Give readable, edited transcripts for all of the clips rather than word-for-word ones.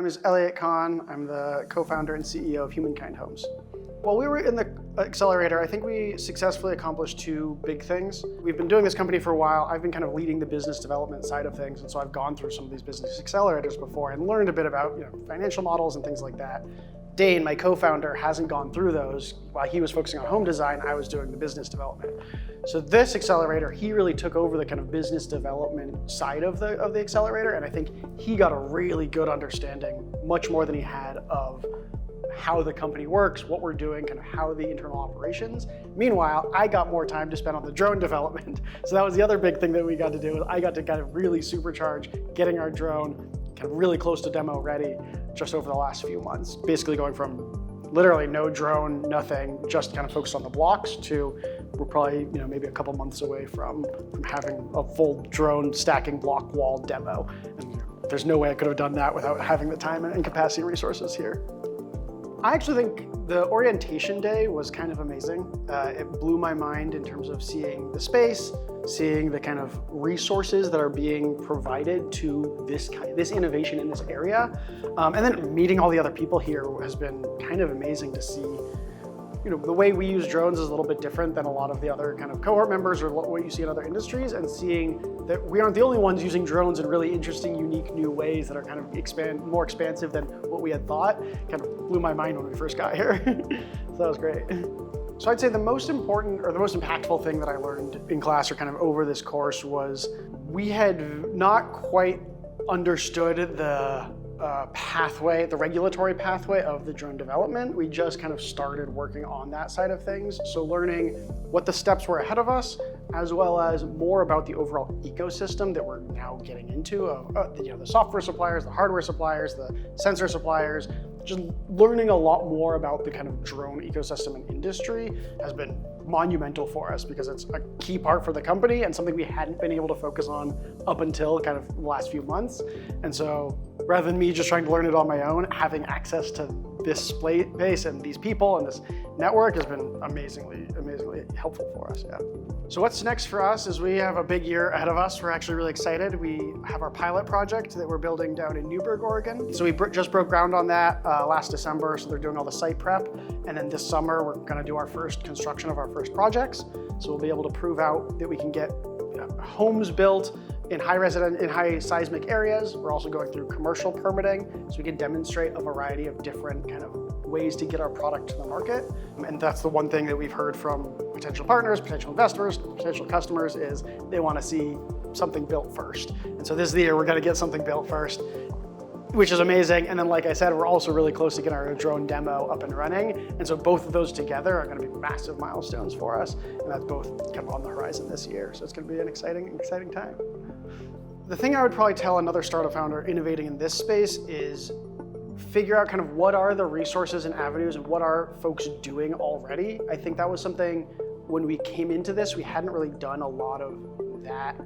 name is Eliott Kahn. I'm the co-founder and CEO of HumanKind Homes. While we were in the accelerator, I think we successfully accomplished two big things. We've been doing this company for a while. I've been kind of leading the business development side of things, and so I've gone through some of these business accelerators before and learned a bit about financial models and things like that. Dane, my co-founder, hasn't gone through those. While he was focusing on home design, I was doing the business development. So this accelerator, he really took over the kind of business development side of the accelerator, and I think he got a really good understanding, much more than he had, of how the company works, what we're doing, kind of how the internal operations. Meanwhile, I got more time to spend on the drone development. So that was the other big thing that we got to do. I got to kind of really supercharge getting our drone kind of really close to demo ready just over the last few months. Basically going from literally no drone, nothing, just kind of focused on the blocks, to we're probably maybe a couple months away from having a full drone stacking block wall demo. And there's no way I could have done that without having the time and capacity and resources here. I actually think the orientation day was kind of amazing. It blew my mind in terms of seeing the space, seeing the kind of resources that are being provided to this innovation in this area. And then meeting all the other people here has been kind of amazing to see. The way we use drones is a little bit different than a lot of the other kind of cohort members or what you see in other industries, and seeing that we aren't the only ones using drones in really interesting, unique, new ways that are kind of more expansive than what we had thought, kind of blew my mind when we first got here. So that was great. So I'd say the most important or the most impactful thing that I learned in class or kind of over this course was we had not quite understood the pathway, the regulatory pathway of the drone development. We just kind of started working on that side of things. So learning what the steps were ahead of us, as well as more about the overall ecosystem that we're now getting into, the software suppliers, the hardware suppliers, the sensor suppliers. Just learning a lot more about the kind of drone ecosystem and industry has been monumental for us, because it's a key part for the company and something we hadn't been able to focus on up until kind of the last few months. And so rather than me just trying to learn it on my own, having access to this space and these people and this network has been amazingly helpful for us. Yeah. So what's next for us is we have a big year ahead of us. We're actually really excited. We have our pilot project that we're building down in Newburgh, Oregon. So we just broke ground on that last December. So they're doing all the site prep. And then this summer, we're going to do our first construction of our first projects. So we'll be able to prove out that we can get homes built in high seismic areas. We're also going through commercial permitting, so we can demonstrate a variety of different kind of ways to get our product to the market. And that's the one thing that we've heard from potential partners, potential investors, potential customers, is they want to see something built first. And so this is the year we're going to get something built first, which is amazing. And then, like I said, we're also really close to getting our drone demo up and running. And so both of those together are going to be massive milestones for us. And that's both kind of on the horizon this year. So it's going to be an exciting time. The thing I would probably tell another startup founder innovating in this space is figure out kind of what are the resources and avenues and what are folks doing already. I think that was something when we came into this, we hadn't really done a lot of that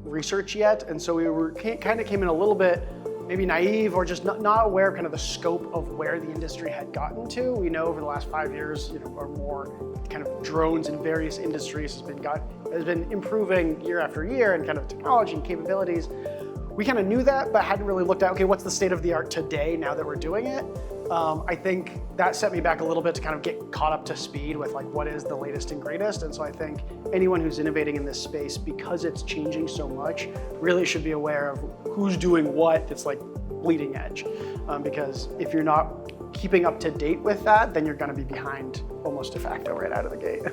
research yet. And so we kind of came in a little bit maybe naive or just not aware of kind of the scope of where the industry had gotten to. We know over the last 5 years, or more, kind of drones in various industries has been improving year after year, and kind of technology and capabilities. We kind of knew that, but hadn't really looked at, okay, what's the state of the art today now that we're doing it? I think that set me back a little bit to kind of get caught up to speed with like what is the latest and greatest. And so I think anyone who's innovating in this space, because it's changing so much, really should be aware of who's doing what that's like bleeding edge. Because if you're not keeping up to date with that, then you're going to be behind almost de facto right out of the gate.